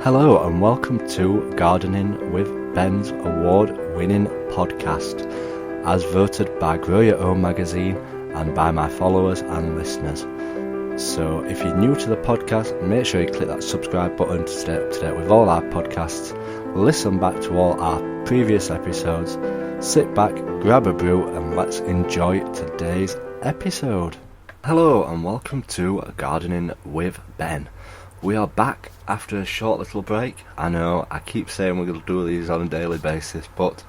Hello and welcome to Gardening with Ben's award-winning podcast, as voted by Grow Your Own magazine and by my followers and listeners. So if you're new to the podcast, make sure you click that subscribe button to stay up to date with all our podcasts, listen back to all our previous episodes, sit back, grab a brew and let's enjoy today's episode. Hello and welcome to Gardening with Ben. We are back after a short little break. I know I keep saying we're going to do these on a daily basis, but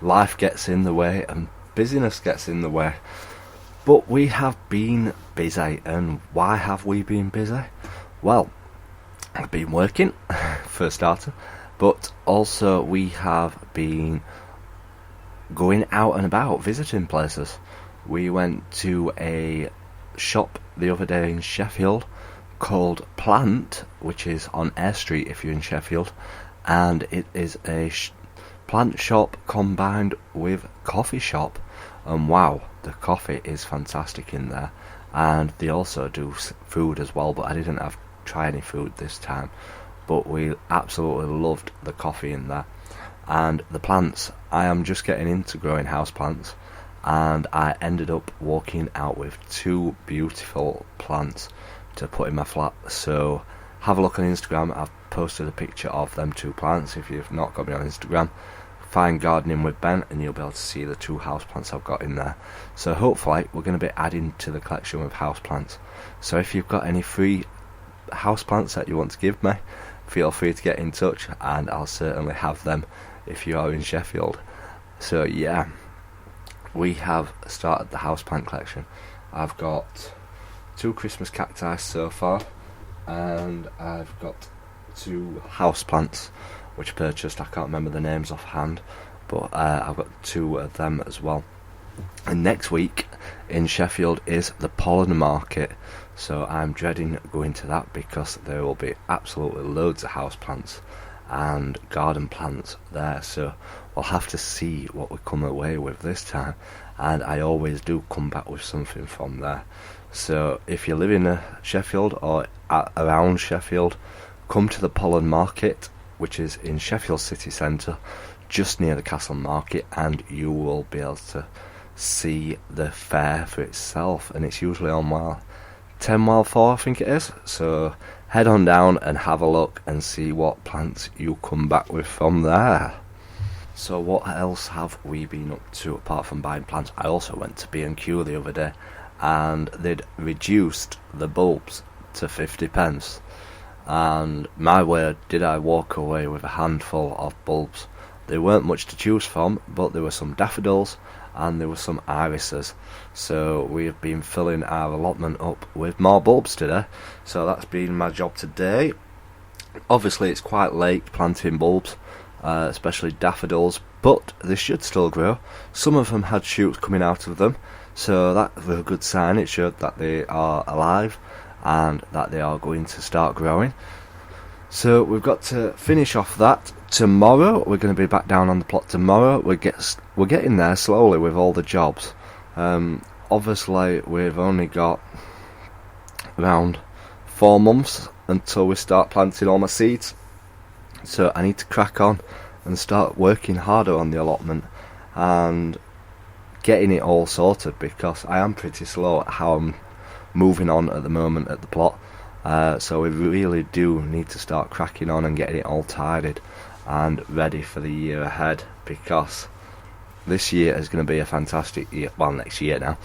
life gets in the way and busyness gets in the way. But we have been busy, and why have we been busy? Well, I've been working, for a starter, but also we have been going out and about, visiting places. We went to a shop the other day in Sheffield called Plant, which is on Eyre Street if you're in Sheffield, and it is a plant shop combined with coffee shop, and wow, the coffee is fantastic in there, and they also do food as well, but I didn't try any food this time, but we absolutely loved the coffee in there. And the plants, I am just getting into growing house plants, and I ended up walking out with two beautiful plants to put in my flat. So have a look on Instagram. I've posted a picture of them two plants. If you've not got me on Instagram, find Gardening with Ben and you'll be able to see the two houseplants I've got in there. So hopefully we're going to be adding to the collection with houseplants. So if you've got any free houseplants that you want to give me, feel free to get in touch and I'll certainly have them if you are in Sheffield. So yeah, we have started the houseplant collection. I've got 2 Christmas cacti so far, and I've got 2 houseplants which I purchased. I can't remember the names offhand, but I've got 2 of them as well. And next week in Sheffield is the pollen market, so I'm dreading going to that because there will be absolutely loads of houseplants and garden plants there, so we'll have to see what we come away with this time, and I always do come back with something from there. So if you live in Sheffield or around Sheffield, come to the pollen market, which is in Sheffield city centre, just near the Castle Market, and you will be able to see the fair for itself, and it's usually on 10 mile 4 I think it is. So head on down and have a look and see what plants you come back with from there. So what else have we been up to apart from buying plants? I also went to B&Q the other day, and they'd reduced the bulbs to 50p, and my word, did I walk away with a handful of bulbs. There weren't much to choose from, but there were some daffodils and there were some irises, so we have been filling our allotment up with more bulbs today. So that's been my job today. Obviously it's quite late planting bulbs, especially daffodils, but they should still grow. Some of them had shoots coming out of them, so that was a good sign. It showed that they are alive and that they are going to start growing. So we've got to finish off that tomorrow. We're going to be back down on the plot tomorrow. We're getting there slowly with all the jobs. Obviously we've only got around 4 months until we start planting all my seeds, so I need to crack on and start working harder on the allotment and getting it all sorted, because I am pretty slow at how I'm moving on at the moment at the plot. So we really do need to start cracking on and getting it all tidied and ready for the year ahead, because this year is going to be a fantastic year. Well, next year now,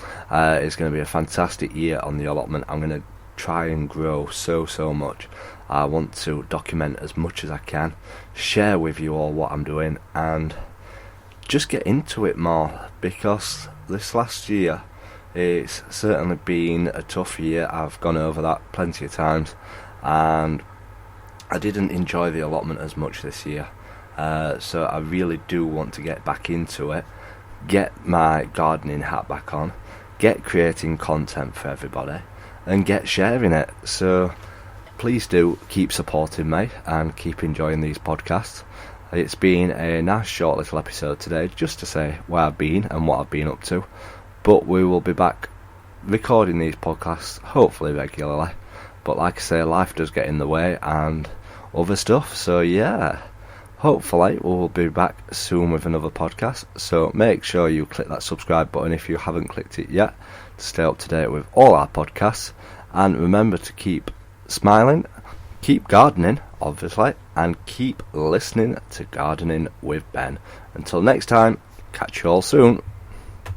it's going to be a fantastic year on the allotment. I'm going to try and grow so much. I want to document as much as I can, share with you all what I'm doing, and just get into it more, because this last year it's certainly been a tough year. I've gone over that plenty of times, and I didn't enjoy the allotment as much this year. So I really do want to get back into it, get my gardening hat back on, get creating content for everybody, and get sharing it. So please do keep supporting me and keep enjoying these podcasts. It's been a nice short little episode today, just to say where I've been and what I've been up to, but we will be back recording these podcasts hopefully regularly. But like I say, life does get in the way, and other stuff. So yeah, hopefully we'll be back soon with another podcast. So make sure you click that subscribe button if you haven't clicked it yet to stay up to date with all our podcasts. And remember to keep smiling, keep gardening, obviously, and keep listening to Gardening with Ben. Until next time, catch you all soon.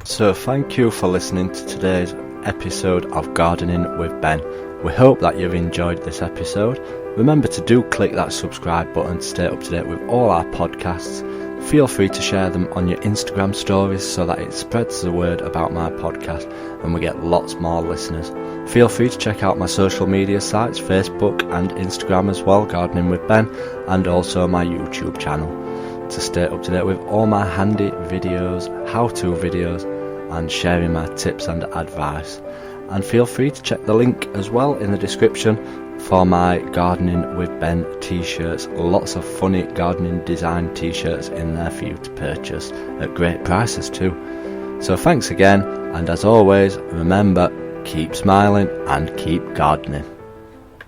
So thank you for listening to today's episode of Gardening with Ben. We hope that you've enjoyed this episode. Remember to do click that subscribe button to stay up to date with all our podcasts. Feel free to share them on your Instagram stories so that it spreads the word about my podcast and we get lots more listeners. Feel free to check out my social media sites, Facebook and Instagram as well, Gardening with Ben, and also my YouTube channel to stay up to date with all my handy videos, how-to videos, and sharing my tips and advice. And feel free to check the link as well in the description for my Gardening with Ben t-shirts. Lots of funny gardening design t-shirts in there for you to purchase at great prices too. So thanks again, and as always, remember, keep smiling and keep gardening.